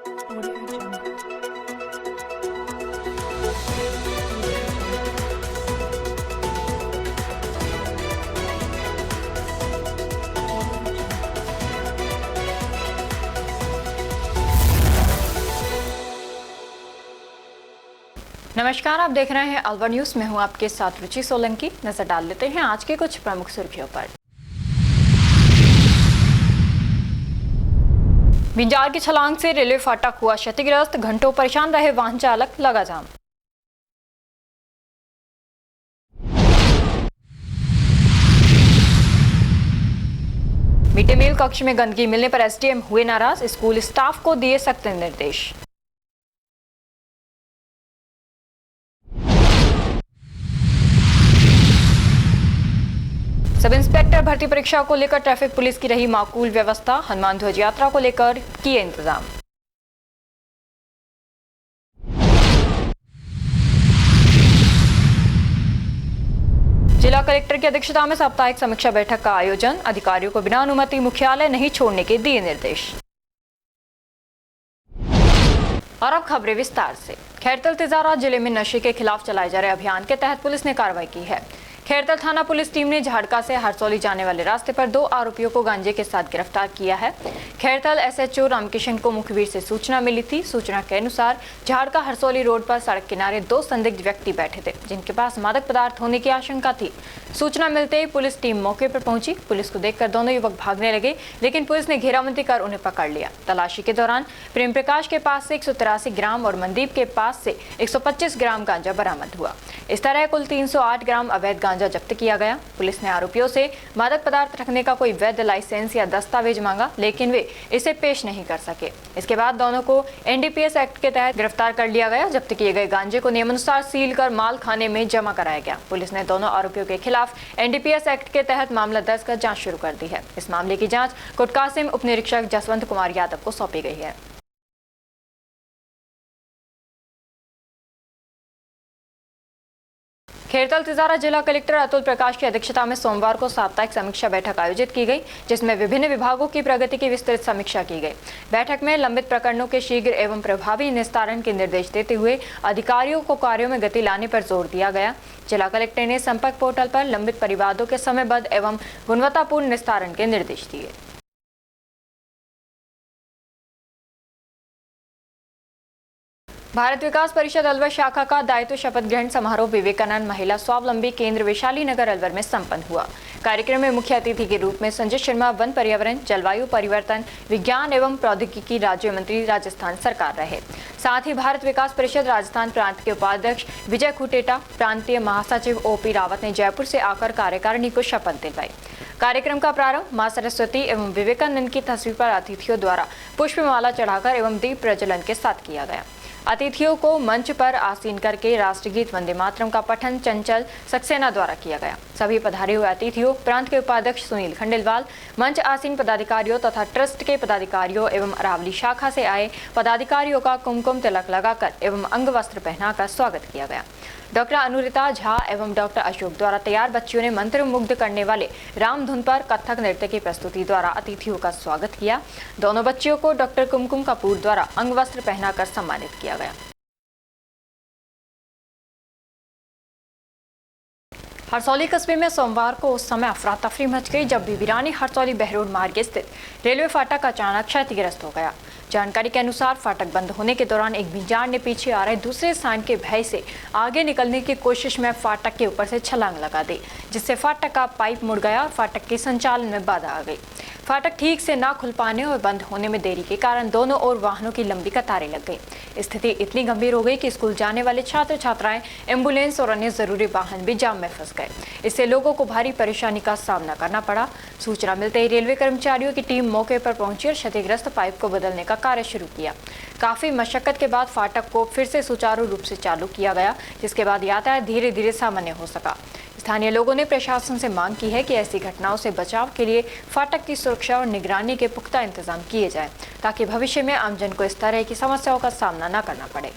नमस्कार, आप देख रहे हैं अलवर न्यूज में हूं आपके साथ रुचि सोलंकी। नजर डाल लेते हैं आज के कुछ प्रमुख सुर्खियों पर। बिंजार की छलांग से रेलवे फाटक हुआ क्षतिग्रस्त, घंटों परेशान रहे वाहन चालक, लगा जाम। मिड डे मील कक्ष में गंदगी मिलने पर एसडीएम हुए नाराज, स्कूल स्टाफ को दिए सख्त निर्देश। सब इंस्पेक्टर भर्ती परीक्षा को लेकर ट्रैफिक पुलिस की रही माकूल व्यवस्था, हनुमान ध्वज यात्रा को लेकर किए इंतजाम। जिला कलेक्टर की अध्यक्षता में साप्ताहिक समीक्षा बैठक का आयोजन, अधिकारियों को बिना अनुमति मुख्यालय नहीं छोड़ने के दिए निर्देश। और अब खबरें विस्तार से। खैरतल तिजारा जिले में नशे के खिलाफ चलाए जा रहे अभियान के तहत पुलिस ने कार्रवाई की है। खैरतल थाना पुलिस टीम ने झाड़का से हरसौली जाने वाले रास्ते पर 2 आरोपियों को गांजे के साथ गिरफ्तार किया है। खैरतल एसएचओ रामकिशन को मुखबिर से सूचना मिली थी। सूचना के अनुसार झाड़का हरसौली रोड पर सड़क किनारे 2 संदिग्ध व्यक्ति बैठे थे, जिनके पास मादक पदार्थ होने की आशंका थी। सूचना मिलते ही पुलिस टीम मौके पर पहुंची। पुलिस को देखकर दोनों युवक भागने लगे, लेकिन पुलिस ने घेराबंदी कर उन्हें पकड़ लिया। तलाशी के दौरान प्रेम प्रकाश के पास से 183 ग्राम और मनदीप के पास से 125 ग्राम गांजा बरामद हुआ। इस तरह कुल 308 ग्राम अवैध गांजा जब्त किया गया। पुलिस ने आरोपियों से मादक पदार्थ रखने का कोई वैध लाइसेंस या दस्तावेज मांगा, लेकिन वे इसे पेश नहीं कर सके। इसके बाद दोनों को एनडीपीएस एक्ट के तहत गिरफ्तार कर लिया गया। जब्त किए गए गांजे को नियमानुसार सील कर माल खाने में जमा कराया गया। पुलिस ने दोनों आरोपियों के खिलाफ एनडीपीएस एक्ट के तहत मामला दर्ज कर जांच शुरू कर दी है। इस मामले की जांच कोटकासिम उप निरीक्षक जसवंत कुमार यादव को सौंपी गई है। खैरतल तिजारा जिला कलेक्टर अतुल प्रकाश की अध्यक्षता में सोमवार को साप्ताहिक समीक्षा बैठक आयोजित की गई, जिसमें विभिन्न विभागों की प्रगति की विस्तृत समीक्षा की गई। बैठक में लंबित प्रकरणों के शीघ्र एवं प्रभावी निस्तारण के निर्देश देते हुए अधिकारियों को कार्यों में गति लाने पर जोर दिया गया। जिला कलेक्टर ने संपर्क पोर्टल पर लंबित परिवादों के समयबद्ध एवं गुणवत्तापूर्ण निस्तारण के निर्देश दिए। भारत विकास परिषद अलवर शाखा का दायित्व शपथ ग्रहण समारोह विवेकानंद महिला स्वावलंबी केंद्र वैशाली नगर अलवर में संपन्न हुआ। कार्यक्रम में मुख्य अतिथि के रूप में संजय शर्मा वन पर्यावरण, जलवायु परिवर्तन, विज्ञान एवं प्रौद्योगिकी राज्य मंत्री राजस्थान सरकार रहे। साथ ही भारत विकास परिषद राजस्थान प्रांत के उपाध्यक्ष विजय खुटेटा, प्रांतीय महासचिव ओपी रावत ने जयपुर से आकर कार्यकारिणी को शपथ दिलवाई। कार्यक्रम का प्रारंभ मां सरस्वती एवं विवेकानंद की तस्वीर पर अतिथियों द्वारा पुष्पमाला चढ़ाकर एवं दीप प्रज्वलन के साथ किया गया। अतिथियों को मंच पर आसीन करके राष्ट्रगीत वंदे मातरम का पठन चंचल सक्सेना द्वारा किया गया। सभी पधारे हुए अतिथियों, प्रांत के उपाध्यक्ष सुनील खंडेलवाल, मंच आसीन पदाधिकारियों तथा ट्रस्ट के पदाधिकारियों एवं अरावली शाखा से आए पदाधिकारियों का कुमकुम तिलक लगाकर एवं अंग वस्त्र पहनाकर स्वागत किया गया। डॉक्टर अनुरिता झा एवं डॉक्टर अशोक द्वारा तैयार बच्चियों ने मंत्रमुग्ध करने वाले राम धुन पर कथक नृत्य की प्रस्तुति द्वारा अतिथियों का स्वागत किया। दोनों बच्चियों को डॉक्टर कुमकुम कपूर द्वारा अंग वस्त्र पहनाकर सम्मानित किया गया। हरसौली कस्बे में सोमवार को उस समय अफरा तफरी मच गई जब बिबिरानी हरसौली बहरोड मार्ग स्थित रेलवे फाटक अचानक क्षतिग्रस्त हो गया। जानकारी के अनुसार फाटक बंद होने के दौरान एक बिंजार ने पीछे आ रहे दूसरे स्थान के भय से आगे निकलने की कोशिश में फाटक के ऊपर से छलांग लगा दी, जिससे फाटक का पाइप मुड़ गया और फाटक के संचालन में बाधा आ गई। फाटक ठीक से ना खुल पाने और बंद होने में देरी के कारण दोनों ओर वाहनों की लंबी कतारें लग गई। स्थिति इतनी गंभीर हो गई कि स्कूल जाने वाले छात्र छात्राएं, एम्बुलेंस और अन्य जरूरी वाहन भी जाम में फंस गए। इससे लोगों को भारी परेशानी का सामना करना पड़ा। सूचना मिलते ही रेलवे कर्मचारियों की टीम मौके पर पहुंची और क्षतिग्रस्त पाइप को बदलने का कार्य शुरू किया। काफी मशक्कत के बाद फाटक को फिर से सुचारू रूप से चालू किया गया, जिसके बाद यातायात धीरे धीरे सामान्य हो सका। स्थानीय लोगों ने प्रशासन से मांग की है कि ऐसी घटनाओं से बचाव के लिए फाटक की सुरक्षा और निगरानी के पुख्ता इंतजाम किए जाएं, ताकि भविष्य में आमजन को इस तरह की समस्याओं का सामना न करना पड़े।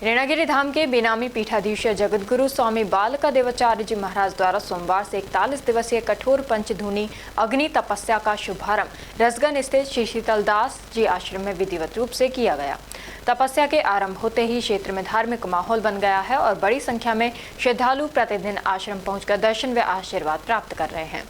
ऋणागिरी धाम के बेनामी पीठाधीश जगतगुरु स्वामी बालका देवाचार्य जी महाराज द्वारा सोमवार से 41 दिवसीय कठोर पंचधूनी अग्नि तपस्या का शुभारंभ रसगन स्थित श्री शीतलदास जी आश्रम में विधिवत रूप से किया गया। तपस्या के आरंभ होते ही क्षेत्र में धार्मिक माहौल बन गया है और बड़ी संख्या में श्रद्धालु प्रतिदिन आश्रम पहुंचकर दर्शन व आशीर्वाद प्राप्त कर रहे हैं।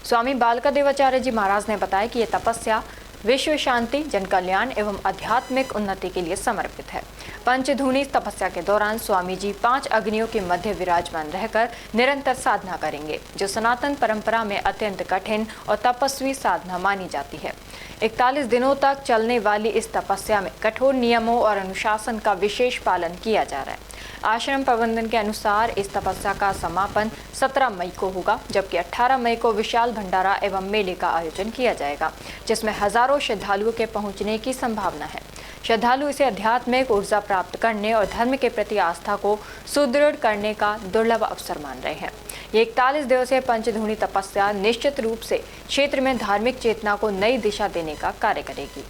स्वामी बालका देवाचार्य जी महाराज ने बताया कि यह तपस्या विश्व शांति, जन कल्याण एवं आध्यात्मिक उन्नति के लिए समर्पित है। पंचधूनी तपस्या के दौरान स्वामी जी 5 अग्नियों के मध्य विराजमान रहकर निरंतर साधना करेंगे, जो सनातन परंपरा में अत्यंत कठिन और तपस्वी साधना मानी जाती है। 41 दिनों तक चलने वाली इस तपस्या में कठोर नियमों और अनुशासन का विशेष पालन किया जा रहा है। आश्रम प्रबंधन के अनुसार इस तपस्या का समापन 17 मई को होगा, जबकि 18 मई को विशाल भंडारा एवं मेले का आयोजन किया जाएगा, जिसमें हजारों श्रद्धालुओं के पहुंचने की संभावना है। श्रद्धालु इसे आध्यात्मिक ऊर्जा प्राप्त करने और धर्म के प्रति आस्था को सुदृढ़ करने का दुर्लभ अवसर मान रहे हैं। ये 41 दिवसीय पंचधूनी तपस्या निश्चित रूप से क्षेत्र में धार्मिक चेतना को नई दिशा देने का कार्य करेगी।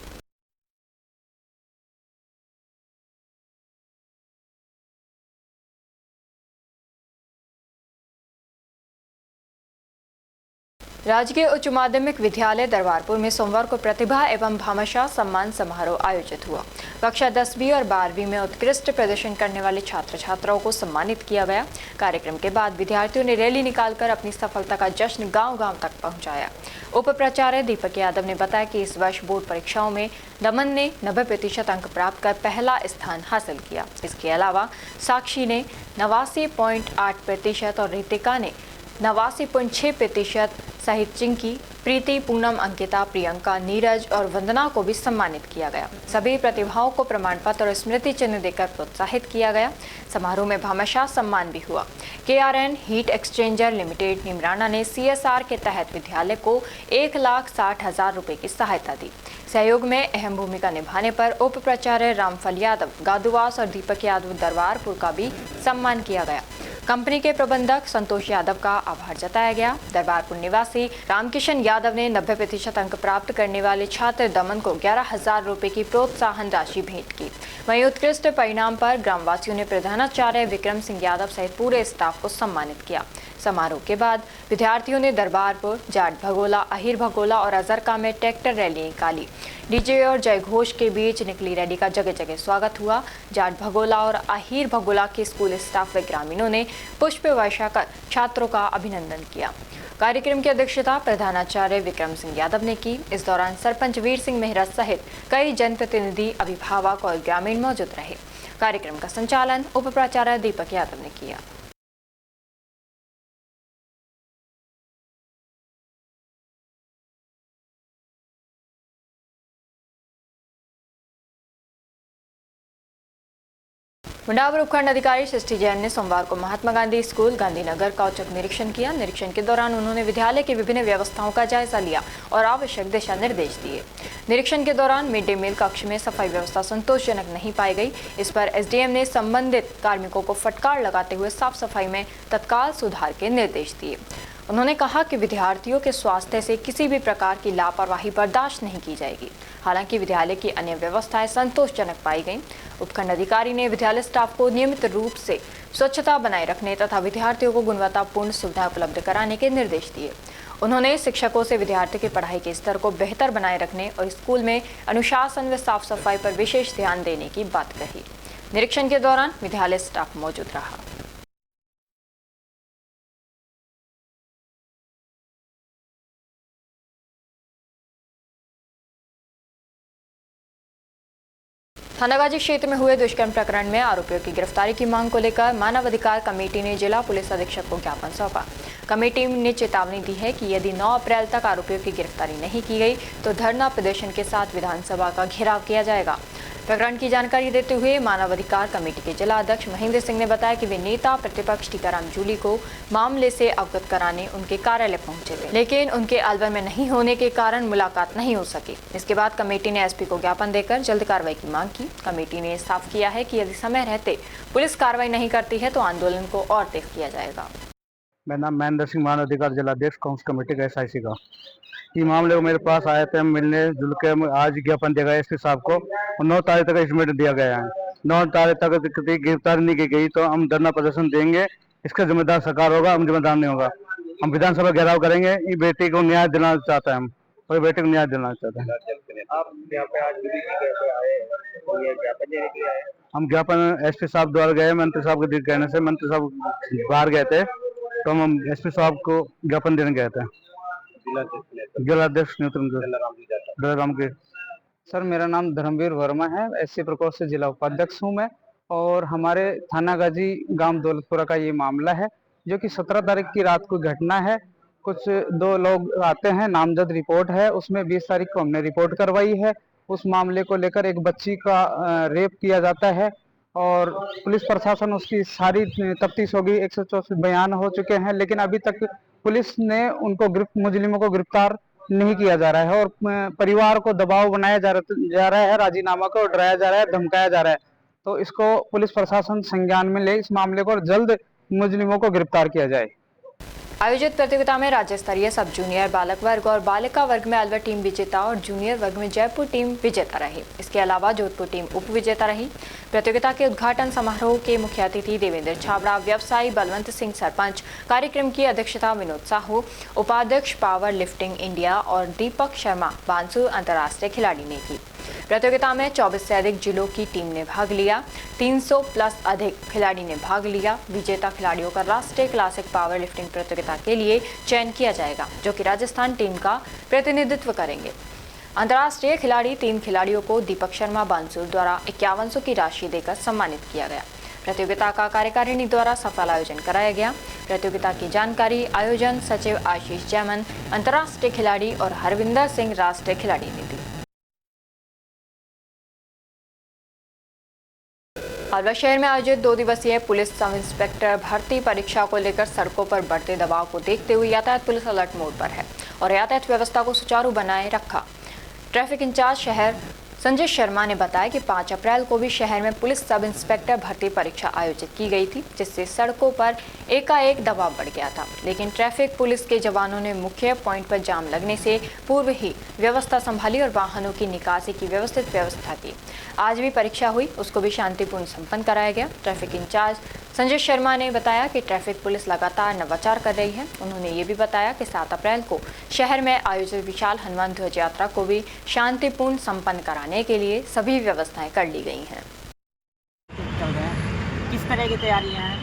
राजकीय उच्च माध्यमिक विद्यालय दरबारपुर में सोमवार को प्रतिभा एवं भामाशाह सम्मान समारोह आयोजित हुआ। कक्षा 10वीं और 12वीं में उत्कृष्ट प्रदर्शन करने वाले छात्र छात्राओं को सम्मानित किया गया। कार्यक्रम के बाद विद्यार्थियों ने रैली निकालकर अपनी सफलता का जश्न गांव-गांव तक पहुंचाया। उप प्राचार्य दीपक यादव ने बताया कि इस वर्ष बोर्ड परीक्षाओं में दमन ने 90% अंक प्राप्त कर पहला स्थान हासिल किया। इसके अलावा साक्षी ने 89.8% और रितिका ने 89.6% सहित चिंकी, प्रीति, पूनम, अंकिता, प्रियंका, नीरज और वंदना को भी सम्मानित किया गया। सभी प्रतिभाओं को प्रमाण पत्र और स्मृति चिन्ह देकर प्रोत्साहित किया गया। समारोह में भामाशाह सम्मान भी हुआ। KRN heat exchanger limited Neemrana ने CSR के तहत विद्यालय को 1,60,000 रुपए की सहायता दी। सहयोग में अहम भूमिका निभाने पर उप प्राचार्य रामफल यादव गादुवास और दीपक यादव दरबारपुर का भी सम्मान किया गया। कंपनी के प्रबंधक संतोष यादव का आभार जताया गया। दरबारपुर निवासी रामकिशन यादव ने 90% अंक प्राप्त करने वाले छात्र दमन को 11,000 रुपए की प्रोत्साहन राशि भेंट की। वहीं उत्कृष्ट परिणाम पर ग्रामवासियों ने प्रधानाचार्य विक्रम सिंह यादव सहित पूरे स्टाफ को सम्मानित किया। समारोह के बाद विद्यार्थियों ने दरबारपुर, जाट भगोला, अहिर भगोला और अजरका में ट्रैक्टर रैली निकाली। डीजे और जय घोष के बीच निकली रैली का जगह जगह स्वागत हुआ। जाट भगोला और अहिर भगोला के स्कूल स्टाफ व ग्रामीणों ने पुष्प वर्षा कर छात्रों का अभिनंदन किया। कार्यक्रम की अध्यक्षता प्रधानाचार्य विक्रम सिंह यादव ने की। इस दौरान सरपंच वीर सिंह मेहरा सहित कई जनप्रतिनिधि, अभिभावक और ग्रामीण मौजूद रहे। कार्यक्रम का संचालन उप प्राचार्य दीपक यादव ने किया। मुंडावर उपखंड अधिकारी सृष्टि जैन ने सोमवार को महात्मा गांधी स्कूल गांधीनगर का औचक निरीक्षण किया। निरीक्षण के दौरान उन्होंने विद्यालय की विभिन्न व्यवस्थाओं का जायजा लिया और आवश्यक दिशा निर्देश दिए। निरीक्षण के दौरान मिड डे मील कक्ष में सफाई व्यवस्था संतोषजनक नहीं पाई गई। इस पर SDM ने संबंधित कार्मिकों को फटकार लगाते हुए साफ सफाई में तत्काल सुधार के निर्देश दिए। उन्होंने कहा कि विद्यार्थियों के स्वास्थ्य से किसी भी प्रकार की लापरवाही बर्दाश्त नहीं की जाएगी। हालांकि विद्यालय की अन्य व्यवस्थाएं संतोषजनक पाई गईं। उपखंड अधिकारी ने विद्यालय स्टाफ को नियमित रूप से स्वच्छता बनाए रखने तथा विद्यार्थियों को गुणवत्तापूर्ण सुविधा उपलब्ध कराने के निर्देश दिए। उन्होंने शिक्षकों से विद्यार्थियों की पढ़ाई के स्तर को बेहतर बनाए रखने और स्कूल में अनुशासन व साफ सफाई पर विशेष ध्यान देने की बात कही। निरीक्षण के दौरान विद्यालय स्टाफ मौजूद रहा। थानागाजी क्षेत्र में हुए दुष्कर्म प्रकरण में आरोपियों की गिरफ्तारी की मांग को लेकर मानव अधिकार कमेटी ने जिला पुलिस अधीक्षक को ज्ञापन सौंपा। कमेटी ने चेतावनी दी है कि यदि 9 अप्रैल तक आरोपियों की गिरफ्तारी नहीं की गई तो धरना प्रदर्शन के साथ विधानसभा का घेराव किया जाएगा। प्रकरण की जानकारी देते हुए मानव अधिकार कमेटी के जिला अध्यक्ष महेंद्र सिंह ने बताया कि वे नेता प्रतिपक्ष टीकाराम जूली को मामले से अवगत कराने उनके कार्यालय पहुंचे थे, लेकिन उनके अलवर में नहीं होने के कारण मुलाकात नहीं हो सकी। इसके बाद कमेटी ने SP को ज्ञापन देकर जल्द कार्रवाई की मांग की। कमेटी ने साफ किया है कि यदि समय रहते पुलिस कार्रवाई नहीं करती है तो आंदोलन को और तेज किया जाएगा। मेरा नाम महेंद्र सिंह, मानव अधिकार जिला अध्यक्ष कांग्रेस कमेटी का SIC का। ये मामले को मेरे पास आए थे, मिलने जुल के आज ज्ञापन दिया गया SP साहब को और 9 तारीख तक इसमें दिया गया है। 9 तारीख तक गिरफ्तारी नहीं की गई तो हम धरना प्रदर्शन देंगे। इसका जिम्मेदार सरकार होगा, हम जिम्मेदार नहीं होगा। हम विधानसभा घेराव करेंगे। ये बेटी को न्याय दिलाना चाहते हैं हम, और बेटे को न्याय दिलाना चाहते हैं। आप यहाँ पे आज कैसे आए और ये ज्ञापन देने के लिए आए? हम ज्ञापन एसपी साहब द्वारा गए, मंत्री साहब के कहने से मंत्री साहब बाहर गए थे, तो हम एसपी साहब को ज्ञापन देने गए थे। जिलाध्यक्ष दलाराम के। सर, मेरा नाम धर्मवीर वर्मा है, एससी प्रकोष्ठ से जिला उपाध्यक्ष हूँ मैं। और हमारे थाना गाजी गांव दौलतपुरा का ये मामला है, जो कि 17 तारीख की रात को घटना है। कुछ 2 लोग आते हैं, नामजद रिपोर्ट है, उसमें 20 तारीख को हमने रिपोर्ट करवाई है। उस मामले को लेकर एक बच्ची का रेप किया जाता है और पुलिस प्रशासन उसकी सारी तफ्तीश होगी। 164 बयान हो चुके हैं, लेकिन अभी तक पुलिस ने उनको मुजरिमों को गिरफ्तार नहीं किया जा रहा है और परिवार को दबाव बनाया जा रहा है, राजीनामा को डराया जा रहा है, धमकाया जा रहा है। तो इसको पुलिस प्रशासन संज्ञान में ले इस मामले को और जल्द मुजरिमों को गिरफ्तार किया जाए। आयोजित प्रतियोगिता में राज्य स्तरीय सब जूनियर बालक वर्ग और बालिका वर्ग में अलवर टीम विजेता और जूनियर वर्ग में जयपुर टीम विजेता रही। इसके अलावा जोधपुर टीम उप विजेता रही। प्रतियोगिता के उद्घाटन समारोह के मुख्य अतिथि देवेंद्र छाबड़ा, व्यवसायी बलवंत सिंह सरपंच, कार्यक्रम की अध्यक्षता विनोद साहू, उपाध्यक्ष पावर लिफ्टिंग इंडिया और दीपक शर्मा बांसुर अंतर्राष्ट्रीय खिलाड़ी ने की। प्रतियोगिता में 24 से अधिक जिलों की टीम ने भाग लिया। 300 प्लस अधिक खिलाड़ी ने भाग लिया। विजेता खिलाड़ियों का राष्ट्रीय क्लासिक पावर लिफ्टिंग प्रतियोगिता के लिए चयन किया जाएगा, जो कि राजस्थान टीम का प्रतिनिधित्व करेंगे। अंतर्राष्ट्रीय खिलाड़ी 3 खिलाड़ियों को दीपक शर्मा बांसुर द्वारा 5100 की राशि देकर सम्मानित किया गया। प्रतियोगिता का कार्यकारिणी द्वारा सफल आयोजन कराया गया। प्रतियोगिता की जानकारी आयोजन सचिव आशीष जैमन, अंतर्राष्ट्रीय खिलाड़ी और हरविंदर सिंह राष्ट्रीय खिलाड़ी ने दी। अलवर शहर में आयोजित 2 दिवसीय पुलिस सब इंस्पेक्टर भर्ती परीक्षा को लेकर सड़कों पर बढ़ते दबाव को देखते हुए यातायात पुलिस अलर्ट मोड पर है और यातायात व्यवस्था को सुचारू बनाए रखा। ट्रैफिक इंचार्ज शहर संजय शर्मा ने बताया कि 5 अप्रैल को भी शहर में पुलिस सब इंस्पेक्टर भर्ती परीक्षा आयोजित की गई थी, जिससे सड़कों पर एकाएक दबाव बढ़ गया था। लेकिन ट्रैफिक पुलिस के जवानों ने मुख्य पॉइंट पर जाम लगने से पूर्व ही व्यवस्था संभाली और वाहनों की निकासी की व्यवस्थित व्यवस्था की। आज भी परीक्षा हुई, उसको भी शांतिपूर्ण संपन्न कराया गया। ट्रैफिक इंचार्ज संजय शर्मा ने बताया कि ट्रैफिक पुलिस लगातार नवाचार कर रही है। उन्होंने ये भी बताया कि 7 अप्रैल को शहर में आयोजित विशाल हनुमान ध्वज यात्रा को भी शांतिपूर्ण संपन्न कराने के लिए सभी व्यवस्थाएं कर ली गई हैं। किस तरह की तैयारियां हैं?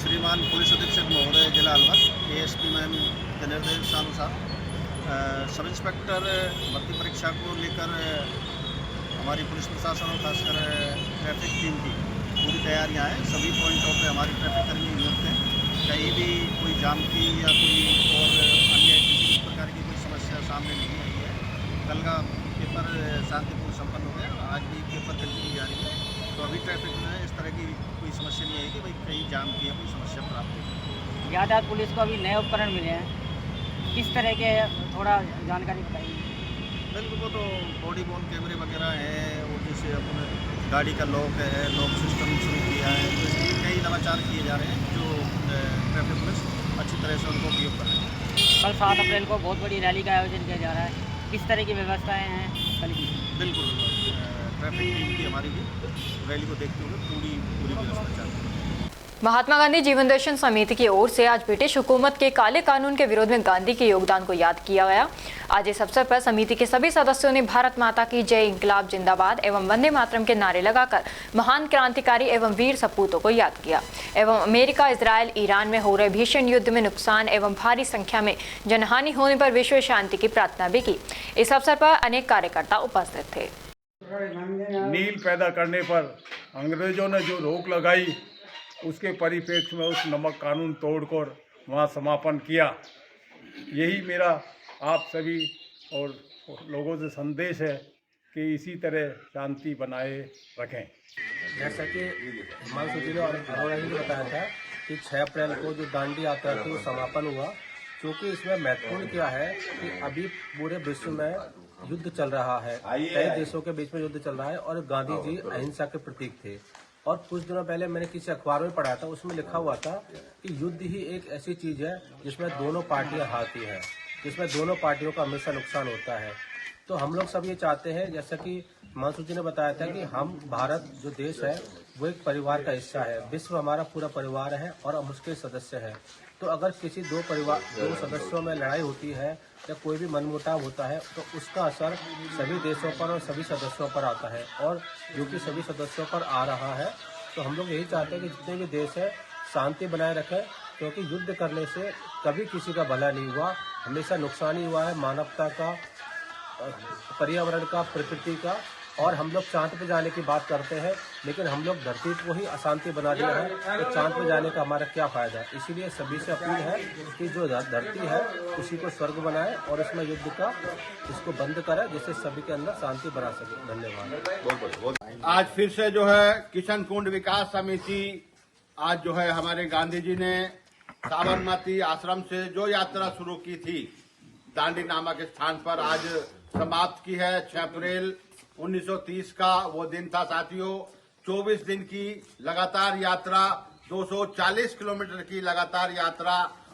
श्रीमान पुलिस अधीक्षक महोदय जिला अलवर एएसपी मैम के निर्देशानुसार सब इंस्पेक्टर भर्ती परीक्षा को लेकर हमारी पुलिस प्रशासन और खासकर ट्रैफिक टीम की पूरी तैयारियां हैं। सभी पॉइंटों पे हमारी ट्रैफिक कर्मी नियुक्त हैं। कहीं भी कोई जाम की या कोई और अन्य किसी प्रकार की कोई समस्या सामने नहीं आई है। कल का पेपर शांतिपूर्ण संपन्न हो गया, आज भी पेपर कंटिन्यू जारी है। तो अभी ट्रैफिक में इस तरह की कोई समस्या नहीं आएगी, भाई कहीं जाम की या कोई समस्या प्राप्त होगी। यातायात पुलिस को अभी नए उपकरण मिले हैं, किस तरह के थोड़ा जानकारी बताइए। बिल्कुल, वो तो बॉडी वॉर्न कैमरे वगैरह हैं और जैसे अपने गाड़ी का लॉक है, लॉक सिस्टम शुरू किया है। तो इसलिए कई नवाचार किए जा रहे हैं जो ट्रैफिक पुलिस अच्छी तरह से उनको उपयोग कर रहे हैं। कल 7 अप्रैल को बहुत बड़ी रैली का आयोजन किया जा रहा है, किस तरह की व्यवस्थाएं हैं कल की? बिल्कुल, ट्रैफिक टीम की हमारी भी रैली को देखते हुए पूरी व्यवस्था चल रही है। महात्मा गांधी जीवन दर्शन समिति की ओर से आज ब्रिटिश हुकूमत के काले कानून के विरोध में गांधी के योगदान को याद किया गया। आज इस अवसर पर समिति के सभी सदस्यों ने भारत माता की जय, इंकलाब जिंदाबाद एवं वंदे मातरम के नारे लगाकर महान क्रांतिकारी एवं वीर सपूतों को याद किया एवं अमेरिका, इजरायल, ईरान में हो रहे भीषण युद्ध में नुकसान एवं भारी संख्या में जनहानि होने पर विश्व शांति की प्रार्थना भी की। इस अवसर पर अनेक कार्यकर्ता उपस्थित थे। नील पैदा करने पर अंग्रेजों ने जो रोक लगाई, उसके परिप्रेक्ष्य में उस नमक कानून तोड़कर वहाँ समापन किया। यही मेरा आप सभी और लोगों से संदेश है कि इसी तरह शांति बनाए रखें। जैसा कि हिमांशु जी ने अरोड़ा जी ने बताया था कि 6 अप्रैल को जो दांडी यात्रा थी वो समापन हुआ। क्योंकि इसमें महत्वपूर्ण क्या है कि अभी पूरे विश्व में युद्ध चल रहा है, कई देशों के बीच में युद्ध चल रहा है और गांधी जी अहिंसा के प्रतीक थे। और कुछ दिनों पहले मैंने किसी अखबार में पढ़ा था, उसमें लिखा हुआ था कि युद्ध ही एक ऐसी चीज है जिसमें दोनों पार्टियां हारती हैं, जिसमें दोनों पार्टियों का हमेशा नुकसान होता है। तो हम लोग सब ये चाहते हैं, जैसा कि हिमांशु जी ने बताया था, कि हम भारत जो देश है वो एक परिवार का हिस्सा है। विश्व हमारा पूरा परिवार है और हम उसके सदस्य हैं। तो अगर किसी दो सदस्यों में लड़ाई होती है या कोई भी मनमुटाव होता है तो उसका असर सभी देशों पर और सभी सदस्यों पर आता है, और जो कि सभी सदस्यों पर आ रहा है। तो हम लोग यही चाहते हैं कि जितने भी देश है शांति बनाए रखें, क्योंकि युद्ध करने से कभी किसी का भला नहीं हुआ, हमेशा नुकसान ही हुआ है मानवता का, पर्यावरण का, प्रकृति का। और हम लोग चांद पे जाने की बात करते हैं, लेकिन हम लोग धरती को ही अशांति बना दिया है, तो चांद पे जाने का हमारा क्या फायदा। इसीलिए सभी से अपील है कि जो धरती है उसी को स्वर्ग बनाए और इसमें युद्ध का इसको बंद करे, जिससे सभी के अंदर शांति बना सके। धन्यवाद। आज फिर से जो है किशन कुंड विकास समिति आज जो है हमारे गांधी जी ने साबरमती आश्रम से जो यात्रा शुरू की थी दांडी नामक स्थान पर, आज समाप्त की है। 6 अप्रैल 1930 का वो दिन था साथियों। 24 दिन की लगातार यात्रा, 240 किलोमीटर की लगातार यात्रा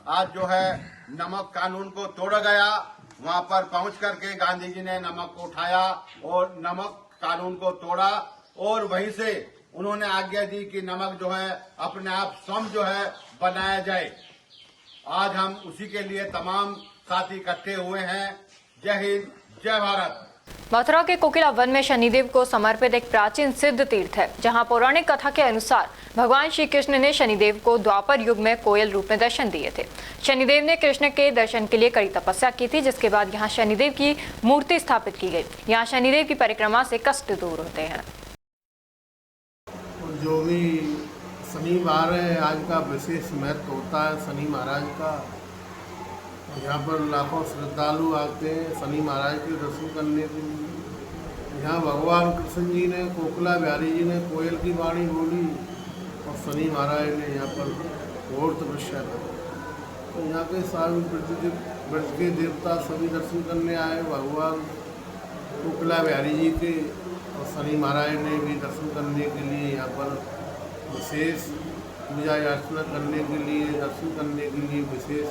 आज जो है नमक कानून को तोड़ा गया। वहां पर पहुंच करके गांधी जी ने नमक को उठाया और नमक कानून को तोड़ा, और वहीं से उन्होंने आज्ञा दी कि नमक जो है अपने आप स्वयं जो है बनाया जाए। आज हम उसी के लिए तमाम साथी इकट्ठे हुए हैं। जय हिंद, जय भारत। मथुरा के कोकिला वन में शनिदेव को समर्पित एक प्राचीन सिद्ध तीर्थ है, जहां पौराणिक कथा के अनुसार भगवान श्री कृष्ण ने शनिदेव को द्वापर युग में कोयल रूप में दर्शन दिए थे। शनिदेव ने कृष्ण के दर्शन के लिए कड़ी तपस्या की थी, जिसके बाद यहां शनिदेव की मूर्ति स्थापित की गई। यहां शनिदेव की परिक्रमा से कष्ट दूर होते हैं। जो भी शनिवार है, आज का विशेष महत्व होता है शनि महाराज का। यहाँ पर लाखों श्रद्धालु आते हैं शनि महाराज के दर्शन करने के लिए। यहाँ भगवान कृष्ण जी ने, कोकिला बिहारी जी ने कोयल की वाणी बोली और शनि महाराज ने यहाँ पर घोर तपस्या की। तो यहाँ के सारे ब्रज के देवता सभी दर्शन करने आए भगवान कोकिला बिहारी जी के, और शनि महाराज ने भी दर्शन करने के लिए यहाँ पर विशेष पूजा अर्चना करने के लिए, दर्शन करने के लिए विशेष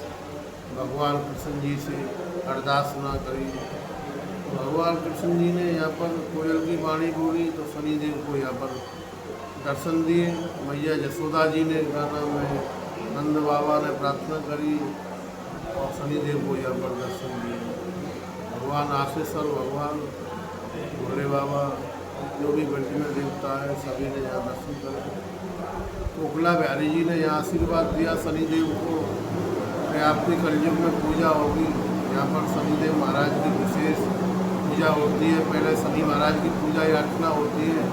भगवान कृष्ण जी से अरदासना करी। तो भगवान कृष्ण जी ने यहाँ पर कोयल की वाणी बोली तो शनिदेव को यहाँ पर दर्शन दिए। मैया यशोदा जी ने गाना में नंद बाबा ने प्रार्थना करी और शनिदेव को यहाँ पर दर्शन दिए। भगवान आशेश्वर, भगवान भोले बाबा, जो भी वैष्णव देवता है सभी ने यहाँ दर्शन करे। कोकिला बिहारी जी ने यहाँ आशीर्वाद दिया शनिदेव को कि आपकी कलयुग में पूजा होगी। यहाँ पर शनिदेव महाराज की विशेष पूजा होती है। पहले शनि महाराज की पूजा अर्चना होती है,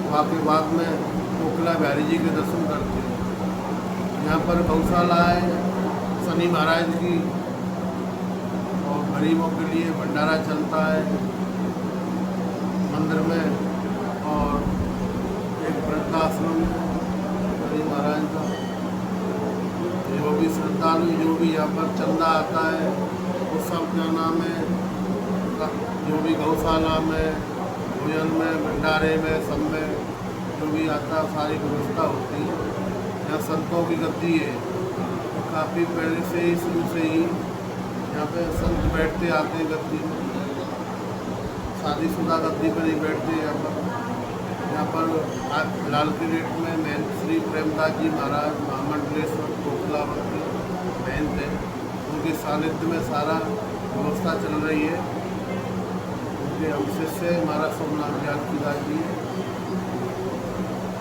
वहाँ के बाद में कोकिला बिहारी जी के दर्शन करते हैं। यहाँ पर गौशाला है शनि महाराज की, और गरीबों के लिए भंडारा चलता है मंदिर में, और एक वृद्धाश्रम शनि महाराज का। जो भी श्रद्धालु, जो भी यहाँ पर चंदा आता है वो सब क्या नाम है, जो भी गौशाला में, भोजन में, भंडारे में, सब में जो भी आता है सारी व्यवस्था होती है। यहाँ संतों की गद्दी है, काफ़ी पहले से ही, शुरू से ही यहाँ पे संत बैठते आते हैं गद्दी में। शादीशुदा गद्दी पर नहीं बैठते यहाँ पर लाल किलेट में महंत श्री प्रेमदास जी महाराज महामंडलेश्वर कोकिलावती महंत है, उनके सानिध्य में सारा व्यवस्था चल रही है। उनके अवशेष से हमारा सोमनाथ जानकीदास जी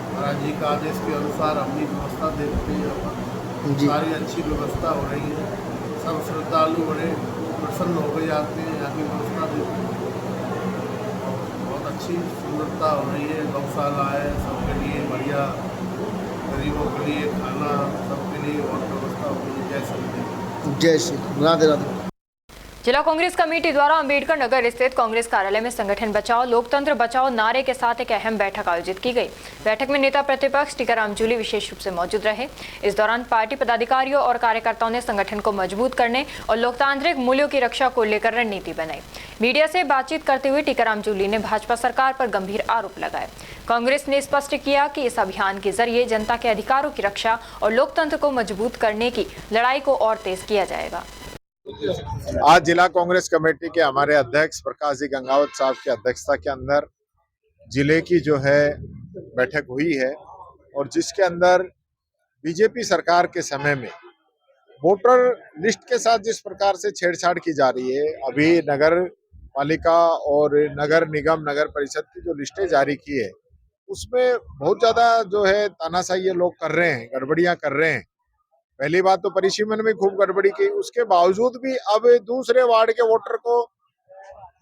महाराज जी का आदेश के अनुसार अपनी व्यवस्था देखते हैं। यहाँ पर सारी अच्छी व्यवस्था हो रही है, सब श्रद्धालु बड़े प्रसन्न होकर जाते हैं, यहाँ की व्यवस्था देखते हैं। अच्छी सुंदरता हो रही है, गौशाला है सबके लिए बढ़िया, गरीबों के लिए खाना, सबके लिए और व्यवस्था हो रही है। जय श्री, जय श्री, राधे राधे। जिला कांग्रेस कमेटी द्वारा अंबेडकर नगर स्थित कांग्रेस कार्यालय में संगठन बचाओ लोकतंत्र बचाओ नारे के साथ एक अहम बैठक आयोजित की गई। बैठक में नेता प्रतिपक्ष टीकाराम जूली विशेष रूप से मौजूद रहे। इस दौरान पार्टी पदाधिकारियों और कार्यकर्ताओं ने संगठन को मजबूत करने और लोकतांत्रिक मूल्यों की रक्षा को लेकर रणनीति बनाई। मीडिया से बातचीत करते हुए टीकाराम जूली ने भाजपा सरकार पर गंभीर आरोप लगाए। कांग्रेस ने स्पष्ट किया कि इस अभियान के जरिए जनता के अधिकारों की रक्षा और लोकतंत्र को मजबूत करने की लड़ाई को और तेज किया जाएगा। आज जिला कांग्रेस कमेटी के हमारे अध्यक्ष प्रकाश जी गंगावत साहब की अध्यक्षता के अंदर जिले की जो है बैठक हुई है और जिसके अंदर बीजेपी सरकार के समय में वोटर लिस्ट के साथ जिस प्रकार से छेड़छाड़ की जा रही है, अभी नगर पालिका और नगर निगम नगर परिषद की जो लिस्टें जारी की है उसमें बहुत ज्यादा जो है तानाशाही ये लोग कर रहे हैं, गड़बड़ियां कर रहे हैं। पहली बात तो परिसीमन में खूब गड़बड़ी की, उसके बावजूद भी अब दूसरे वार्ड के वोटर को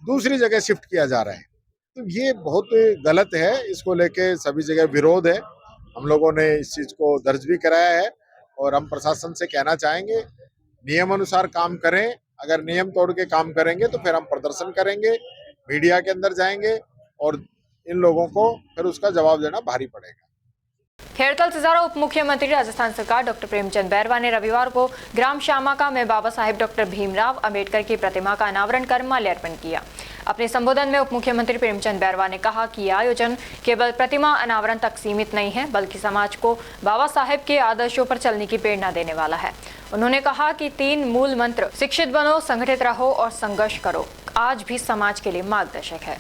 दूसरी जगह शिफ्ट किया जा रहा है, तो ये बहुत गलत है। इसको लेके सभी जगह विरोध है। हम लोगों ने इस चीज को दर्ज भी कराया है और हम प्रशासन से कहना चाहेंगे नियम अनुसार काम करें। अगर नियम तोड़ के काम करेंगे तो फिर हम प्रदर्शन करेंगे, मीडिया के अंदर जाएंगे और इन लोगों को फिर उसका जवाब देना भारी पड़ेगा। खेड़कल सिजारा उप मुख्यमंत्री राजस्थान सरकार डॉक्टर प्रेमचंद बैरवा ने रविवार को ग्राम श्यामाका में बाबा साहेब डॉक्टर भीमराव अंबेडकर की प्रतिमा का अनावरण कर माल्यार्पण किया। अपने संबोधन में उप मुख्यमंत्री प्रेमचंद बैरवा ने कहा कि यह आयोजन केवल प्रतिमा अनावरण तक सीमित नहीं है, बल्कि समाज को बाबा साहेब के आदर्शों पर चलने की प्रेरणा देने वाला है। उन्होंने कहा कि 3 मूल मंत्र शिक्षित बनो, संगठित रहो और संघर्ष करो आज भी समाज के लिए मार्गदर्शक है।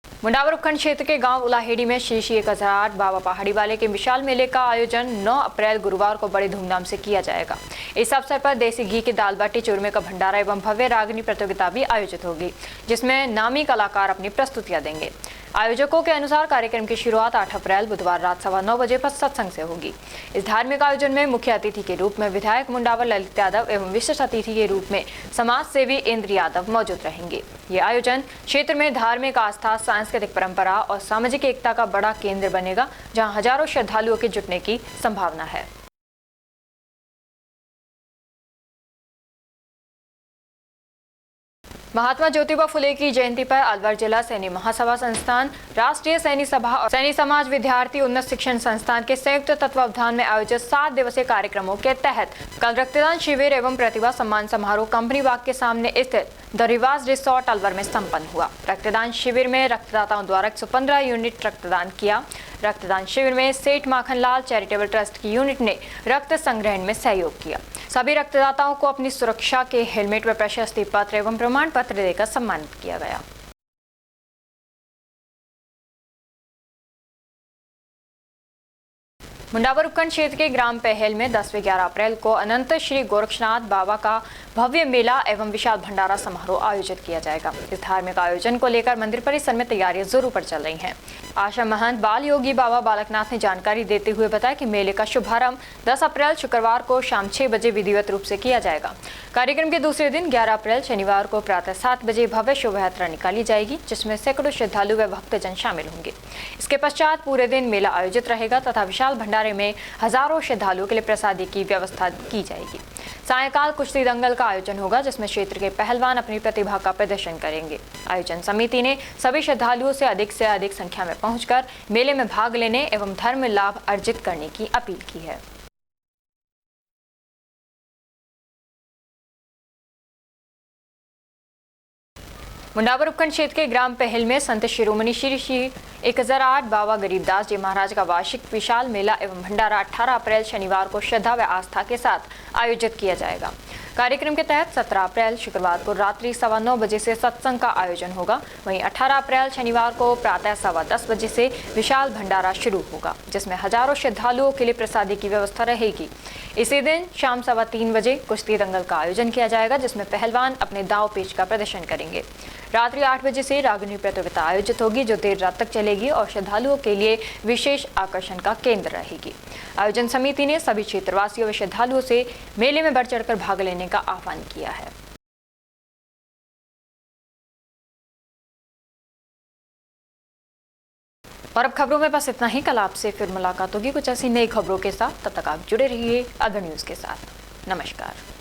मुंडावर उपखंड क्षेत्र के गांव उलाहेड़ी में श्री श्री 1008 बाबा पहाड़ी वाले के विशाल मेले का आयोजन 9 अप्रैल गुरुवार को बड़े धूमधाम से किया जाएगा। इस अवसर पर देसी घी की दाल बाटी, चूरमे का भंडारा एवं भव्य रागनी प्रतियोगिता भी आयोजित होगी, जिसमें नामी कलाकार अपनी प्रस्तुतियां देंगे। आयोजकों के अनुसार कार्यक्रम की शुरुआत 8 अप्रैल बुधवार रात 9:15 बजे पर सत्संग से होगी। इस धार्मिक आयोजन में मुख्य अतिथि के रूप में विधायक मुंडावर ललित यादव एवं विशिष्ट अतिथि के रूप में समाज सेवी इंद्र यादव मौजूद रहेंगे। ये आयोजन क्षेत्र में धार्मिक आस्था, सांस्कृतिक परंपरा और सामाजिक एकता का बड़ा केंद्र बनेगा, जहां हजारों श्रद्धालुओं के जुटने की संभावना है। महात्मा ज्योतिबा फुले की जयंती पर अलवर जिला सैनी महासभा संस्थान, राष्ट्रीय सैनी सभा और सैनी समाज विद्यार्थी उन्नत शिक्षण संस्थान के संयुक्त तत्वावधान में आयोजित 7 दिवसीय कार्यक्रमों के तहत कल रक्तदान शिविर एवं प्रतिभा सम्मान समारोह कंपनी बाग के सामने स्थित द रिवाज रिसोर्ट अलवर में संपन्न हुआ। रक्तदान शिविर में रक्तदाताओं द्वारा 115 यूनिट रक्तदान किया। रक्तदान शिविर में सेठ माखनलाल चैरिटेबल ट्रस्ट की यूनिट ने रक्त संग्रहण में सहयोग किया। सभी रक्तदाताओं को अपनी सुरक्षा के हेलमेट व प्रशस्ति पत्र एवं प्रमाण पत्र देकर सम्मानित किया गया। मुंडावर उपखंड क्षेत्र के ग्राम पहल में 10 व 11 अप्रैल को अनंत श्री गोरक्षनाथ बाबा का भव्य मेला एवं विशाल भंडारा समारोह आयोजित किया जाएगा। इस धार्मिक आयोजन को लेकर मंदिर परिसर में तैयारियां जोरों पर चल रही हैं। आश्रम महंत बाल योगी बाबा बालकनाथ ने जानकारी देते हुए बताया कि मेले का शुभारंभ 10 अप्रैल शुक्रवार को शाम 6 बजे विधिवत रूप से किया जाएगा। कार्यक्रम के दूसरे दिन 11 अप्रैल शनिवार को प्रातः 7 बजे भव्य शोभा यात्रा निकाली जाएगी, जिसमें सैकड़ों श्रद्धालु व भक्तजन शामिल होंगे। इसके पश्चात पूरे दिन मेला आयोजित रहेगा तथा विशाल भंडारे में हजारों श्रद्धालुओं के लिए प्रसादी की व्यवस्था की जाएगी। सायंकाल कुश्ती दंगल का आयोजन होगा, जिसमें क्षेत्र के पहलवान अपनी प्रतिभा का प्रदर्शन करेंगे। आयोजन समिति ने सभी श्रद्धालुओं से अधिक संख्या में पहुंचकर मेले में भाग लेने एवं धर्म लाभ अर्जित करने की अपील की है। मुंडावर उपखंड क्षेत्र के ग्राम पहल में संत शिरोमणि श्री श्री 1008 बाबा गरीबदास जी महाराज का वार्षिक विशाल मेला एवं भंडारा 18 अप्रैल शनिवार को श्रद्धा व आस्था के साथ आयोजित किया जाएगा। कार्यक्रम के तहत 17 अप्रैल शुक्रवार को रात्रि 9:15 बजे से सत्संग का आयोजन होगा। वहीं 18 अप्रैल शनिवार को प्रातः 10:15 बजे से विशाल भंडारा शुरू होगा, जिसमें हजारों श्रद्धालुओं के लिए प्रसादी की व्यवस्था रहेगी। इसी दिन शाम 3:15 बजे कुश्ती दंगल का आयोजन किया जाएगा, जिसमें पहलवान अपने दाव पेच का प्रदर्शन करेंगे। रात्रि 8 बजे से रागिनी प्रतियोगिता आयोजित होगी, जो देर रात तक चलेगी और श्रद्धालुओं के लिए विशेष आकर्षण का केंद्र रहेगी। आयोजन समिति ने सभी क्षेत्रवासियों व श्रद्धालुओं से मेले में बढ़ चढ़कर भाग लेने का आह्वान किया है। और अब खबरों में बस इतना ही। कल आपसे फिर मुलाकात होगी कुछ ऐसी नई खबरों के साथ। तब तक आप जुड़े रहिए अदर न्यूज के साथ। नमस्कार।